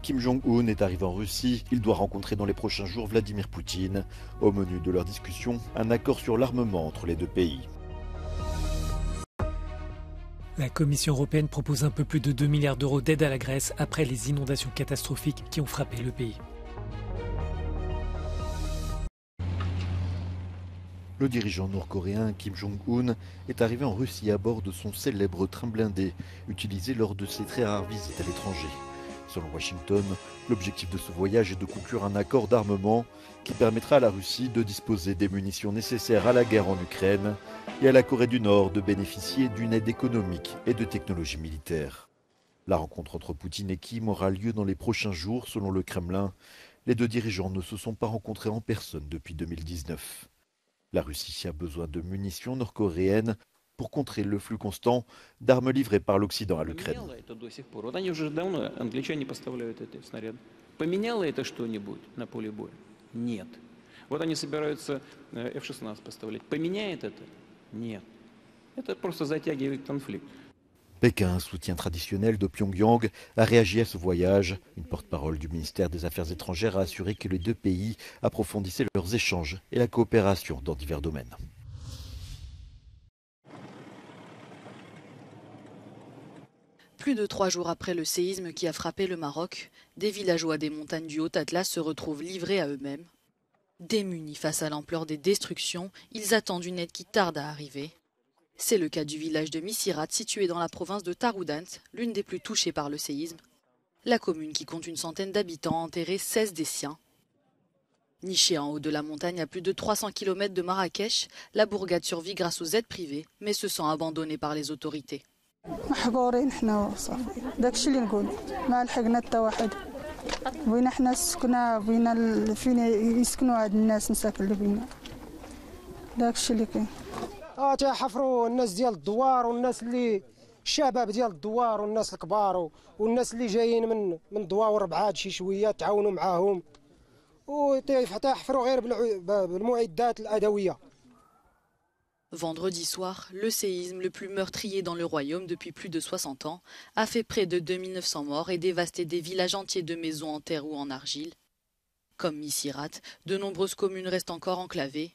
Kim Jong-un est arrivé en Russie. Il doit rencontrer dans les prochains jours Vladimir Poutine. Au menu de leur discussion, un accord sur l'armement entre les deux pays. La Commission européenne propose un peu plus de 2 milliards d'euros d'aide à la Grèce après les inondations catastrophiques qui ont frappé le pays. Le dirigeant nord-coréen Kim Jong-un est arrivé en Russie à bord de son célèbre train blindé, utilisé lors de ses très rares visites à l'étranger. Selon Washington, l'objectif de ce voyage est de conclure un accord d'armement qui permettra à la Russie de disposer des munitions nécessaires à la guerre en Ukraine et à la Corée du Nord de bénéficier d'une aide économique et de technologie militaire. La rencontre entre Poutine et Kim aura lieu dans les prochains jours, selon le Kremlin. Les deux dirigeants ne se sont pas rencontrés en personne depuis 2019. La Russie a besoin de munitions nord-coréennes pour contrer le flux constant d'armes livrées par l'Occident à l'Ukraine. Pékin, soutien traditionnel de Pyongyang, a réagi à ce voyage. Une porte-parole du ministère des Affaires étrangères a assuré que les deux pays approfondissaient leurs échanges et la coopération dans divers domaines. Plus de 3 jours après le séisme qui a frappé le Maroc, des villageois des montagnes du Haut-Atlas se retrouvent livrés à eux-mêmes. Démunis face à l'ampleur des destructions, ils attendent une aide qui tarde à arriver. C'est le cas du village de Misirat, situé dans la province de Taroudant, l'une des plus touchées par le séisme. La commune, qui compte une centaine d'habitants, a enterré 16 des siens. Nichée en haut de la montagne à plus de 300 km de Marrakech, la bourgade survit grâce aux aides privées, mais se sent abandonnée par les autorités. تحفروا الناس ديال الدوار والناس اللي الشباب ديال الدوار والناس الكبار والناس اللي جايين من دواور بعاد شي شويه تعاونوا معاهم وتحفروا غير بالمعدات الادويه. Vendredi soir, le séisme le plus meurtrier dans le royaume depuis plus de 60 ans a fait près de 2900 morts et dévasté des villages entiers de maisons en terre ou en argile. Comme Misirat, de nombreuses communes restent encore enclavées.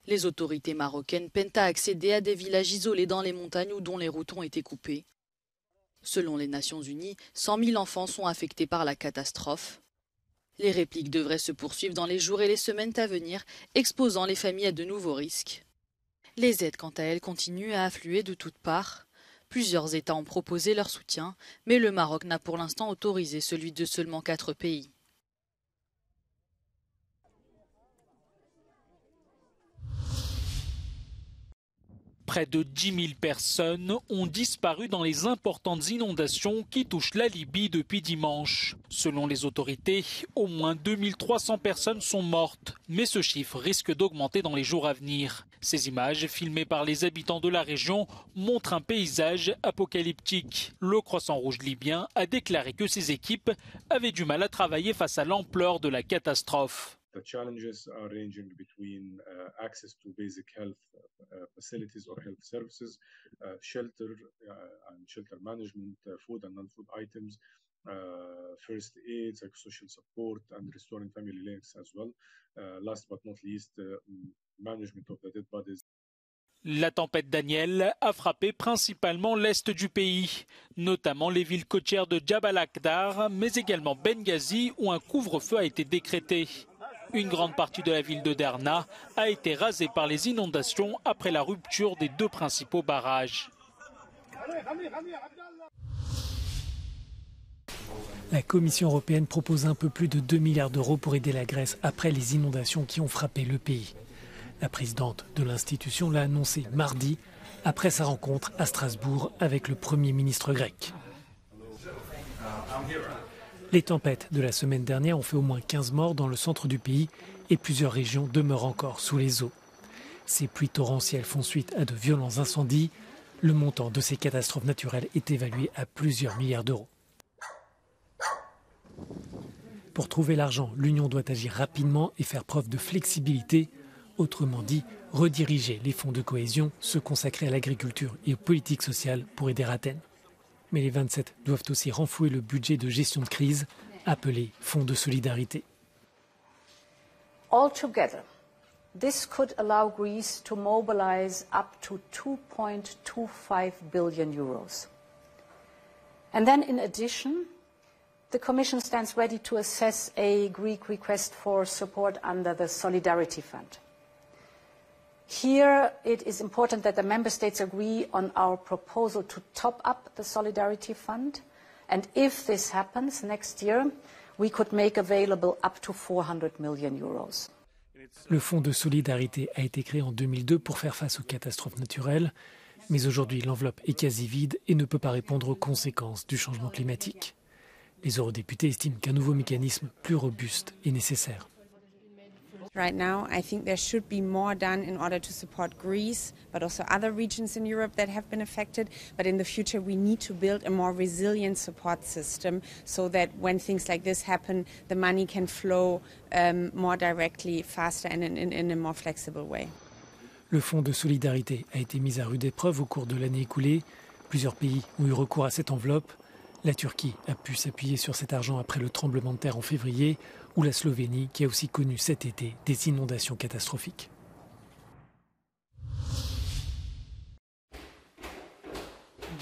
Les autorités marocaines peinent à accéder à des villages isolés dans les montagnes ou dont les routes ont été coupées. Selon les Nations Unies, 100 000 enfants sont affectés par la catastrophe. Les répliques devraient se poursuivre dans les jours et les semaines à venir, exposant les familles à de nouveaux risques. Les aides, quant à elles, continuent à affluer de toutes parts. Plusieurs États ont proposé leur soutien, mais le Maroc n'a pour l'instant autorisé celui de seulement 4 pays. Près de 10 000 personnes ont disparu dans les importantes inondations qui touchent la Libye depuis dimanche. Selon les autorités, au moins 2300 personnes sont mortes, mais ce chiffre risque d'augmenter dans les jours à venir. Ces images, filmées par les habitants de la région, montrent un paysage apocalyptique. Le Croissant Rouge libyen a déclaré que ses équipes avaient du mal à travailler face à l'ampleur de la catastrophe. The challenges are ranging between access to basic health facilities or health services, shelter and shelter management, food and non-food items, first aid, psychosocial support, and restoring family links as well. Last but not least, management of the dead bodies. La tempête Daniel a frappé principalement l'est du pays, notamment les villes côtières de Jabal Akdar, mais également Benghazi où un couvre-feu a été décrété. Une grande partie de la ville de Derna a été rasée par les inondations après la rupture des 2 principaux barrages. La Commission européenne propose un peu plus de 2 milliards d'euros pour aider la Grèce après les inondations qui ont frappé le pays. La présidente de l'institution l'a annoncé mardi après sa rencontre à Strasbourg avec le Premier ministre grec. Les tempêtes de la semaine dernière ont fait au moins 15 morts dans le centre du pays et plusieurs régions demeurent encore sous les eaux. Ces pluies torrentielles font suite à de violents incendies. Le montant de ces catastrophes naturelles est évalué à plusieurs milliards d'euros. Pour trouver l'argent, l'Union doit agir rapidement et faire preuve de flexibilité. Autrement dit, rediriger les fonds de cohésion, se consacrer à l'agriculture et aux politiques sociales pour aider Athènes. Mais les 27 doivent aussi renflouer le budget de gestion de crise. appelé Fonds de solidarité. Altogether, this could allow Greece to mobilize up to 2.25 billion euros. And then in addition, the Commission stands ready to assess a Greek request for support under the Solidarity Fund. Here, it is important that the Member States agree on our proposal to top up the Solidarity Fund. And if this happens next year, we could make available up to 400 million euros. Le Fonds de solidarité a été créé en 2002 pour faire face aux catastrophes naturelles. Mais aujourd'hui, l'enveloppe est quasi vide et ne peut pas répondre aux conséquences du changement climatique. Les eurodéputés estiment qu'un nouveau mécanisme plus robuste est nécessaire. Right now, I think there should be more done in order to support Greece, but also other regions in Europe that have been affected. But in the future, we need to build a more resilient support system so that when things like this happen, the money can flow more directly, faster and in a more flexible way. Le Fonds de solidarité a été mis à rude épreuve au cours de l'année écoulée. Plusieurs pays ont eu recours à cette enveloppe. La Turquie a pu s'appuyer sur cet argent après le tremblement de terre en février, ou la Slovénie qui a aussi connu cet été des inondations catastrophiques.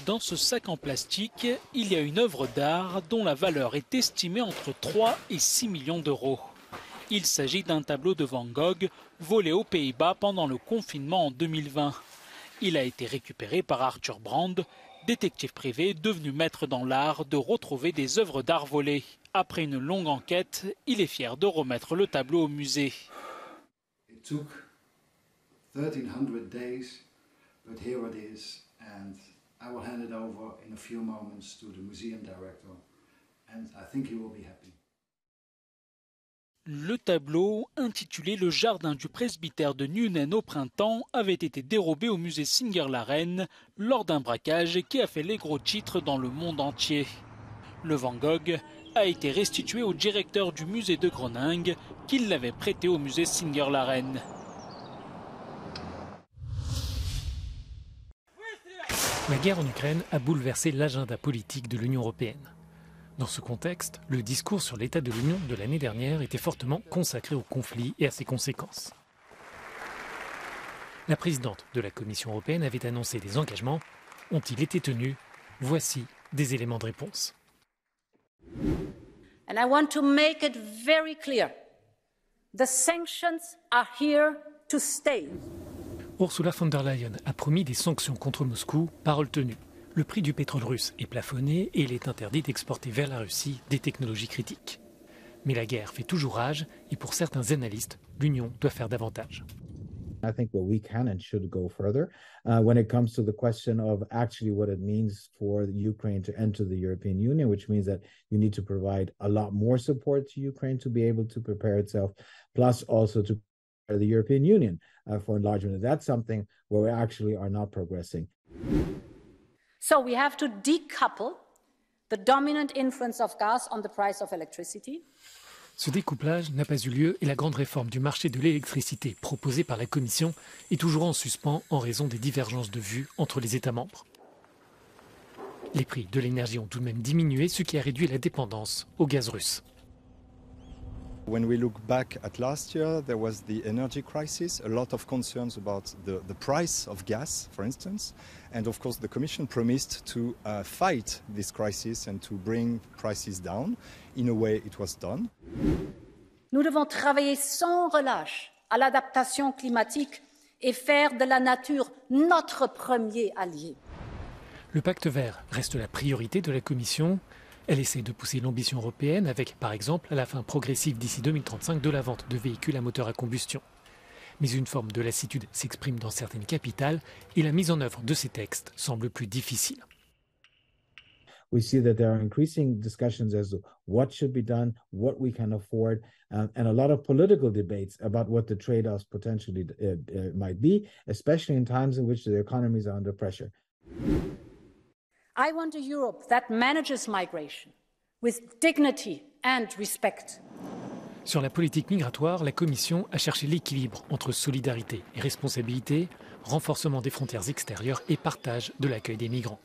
Dans ce sac en plastique, il y a une œuvre d'art dont la valeur est estimée entre 3 et 6 millions d'euros. Il s'agit d'un tableau de Van Gogh volé aux Pays-Bas pendant le confinement en 2020. Il a été récupéré par Arthur Brand, détective privé devenu maître dans l'art de retrouver des œuvres d'art volées. Après une longue enquête, il est fier de remettre le tableau au musée. It took 1300 days, but here it is, and I will hand it over in a few moments to the museum director, and I think he will be happy. Le tableau, intitulé Le jardin du presbytère de Nuenen au printemps, avait été dérobé au musée Singer-la-Reine lors d'un braquage qui a fait les gros titres dans le monde entier. Le Van Gogh a été restitué au directeur du musée de Groningue qui l'avait prêté au musée Singer-la-Reine. La guerre en Ukraine a bouleversé l'agenda politique de l'Union européenne. Dans ce contexte, le discours sur l'état de l'Union de l'année dernière était fortement consacré au conflit et à ses conséquences. La présidente de la Commission européenne avait annoncé des engagements. Ont-ils été tenus? Voici des éléments de réponse. And I want to make it very clear. The sanctions are here to stay. Ursula von der Leyen a promis des sanctions contre Moscou, parole tenue. Le prix du pétrole russe est plafonné et il est interdit d'exporter vers la Russie des technologies critiques. Mais la guerre fait toujours rage et pour certains analystes, l'Union doit faire davantage. I think what we can and should go further when it comes to the question of actually what it means for Ukraine to enter the European Union, which means that you need to provide a lot more support to Ukraine to be able to prepare itself, plus also to prepare the European Union for enlargement. And that's something where we actually are not progressing. So we have to decouple the dominant influence of gas on the price of electricity. Ce découplage n'a pas eu lieu et la grande réforme du marché de l'électricité proposée par la Commission est toujours en suspens en raison des divergences de vues entre les États membres. Les prix de l'énergie ont tout de même diminué, ce qui a réduit la dépendance au gaz russe. When we look back at last year, there was the energy crisis, a lot of concerns about the price of gas, for instance. And of course, the Commission promised to fight this crisis and to bring prices down. In a way, it was done. Nous devons travailler sans relâche à l'adaptation climatique et faire de la nature notre premier allié. Le pacte vert reste la priorité de la Commission. Elle essaie de pousser l'ambition européenne avec, par exemple, la fin progressive d'ici 2035 de la vente de véhicules à moteur à combustion. Mais une forme de lassitude s'exprime dans certaines capitales et la mise en œuvre de ces textes semble plus difficile. We see that there are increasing discussions as to what should be done, what we can afford, and a lot of political debates about what the trade-offs potentially might be, especially in times in which the economies are under pressure. I want a Europe that manages migration with dignity and respect. Sur la politique migratoire, la Commission a cherché l'équilibre entre solidarité et responsabilité, renforcement des frontières extérieures et partage de l'accueil des migrants.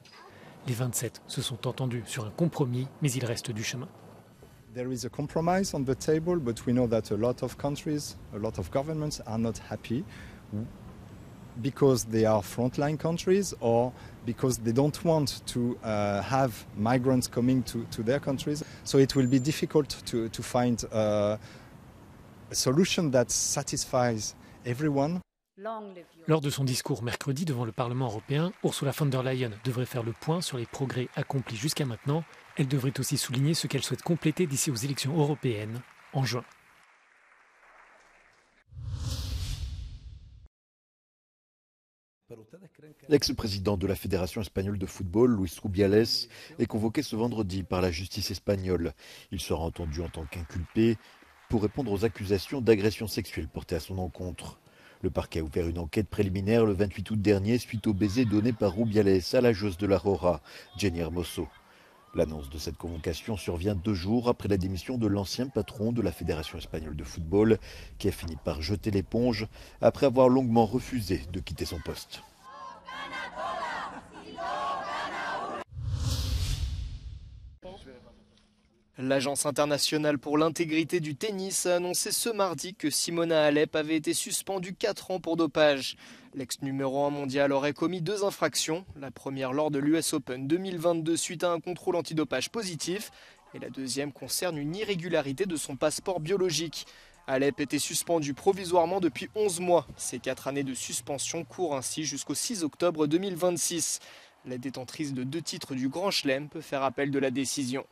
Les 27 se sont entendus sur un compromis, mais il reste du chemin. There is a compromise on the table, but we know that a lot of countries, a lot of governments are not happy because they are frontline countries or because they don't want to have migrants coming to their countries. So it will be difficult to find a solution that satisfies everyone. Lors de son discours mercredi devant le Parlement européen, Ursula von der Leyen devrait faire le point sur les progrès accomplis jusqu'à maintenant. Elle devrait aussi souligner ce qu'elle souhaite compléter d'ici aux élections européennes en juin. L'ex-président de la Fédération espagnole de football, Luis Rubiales, est convoqué ce vendredi par la justice espagnole. Il sera entendu en tant qu'inculpé pour répondre aux accusations d'agression sexuelle portées à son encontre. Le parquet a ouvert une enquête préliminaire le 28 août dernier suite au baiser donné par Rubiales à la joueuse de la Roja, Jenny Hermoso. L'annonce de cette convocation survient 2 jours après la démission de l'ancien patron de la Fédération espagnole de football, qui a fini par jeter l'éponge après avoir longuement refusé de quitter son poste. L'Agence internationale pour l'intégrité du tennis a annoncé ce mardi que Simona Halep avait été suspendue 4 ans pour dopage. L'ex numéro 1 mondial aurait commis 2 infractions, la première lors de l'US Open 2022 suite à un contrôle antidopage positif et la deuxième concerne une irrégularité de son passeport biologique. Halep était suspendue provisoirement depuis 11 mois. Ces 4 années de suspension courent ainsi jusqu'au 6 octobre 2026. La détentrice de 2 titres du Grand Chelem peut faire appel de la décision.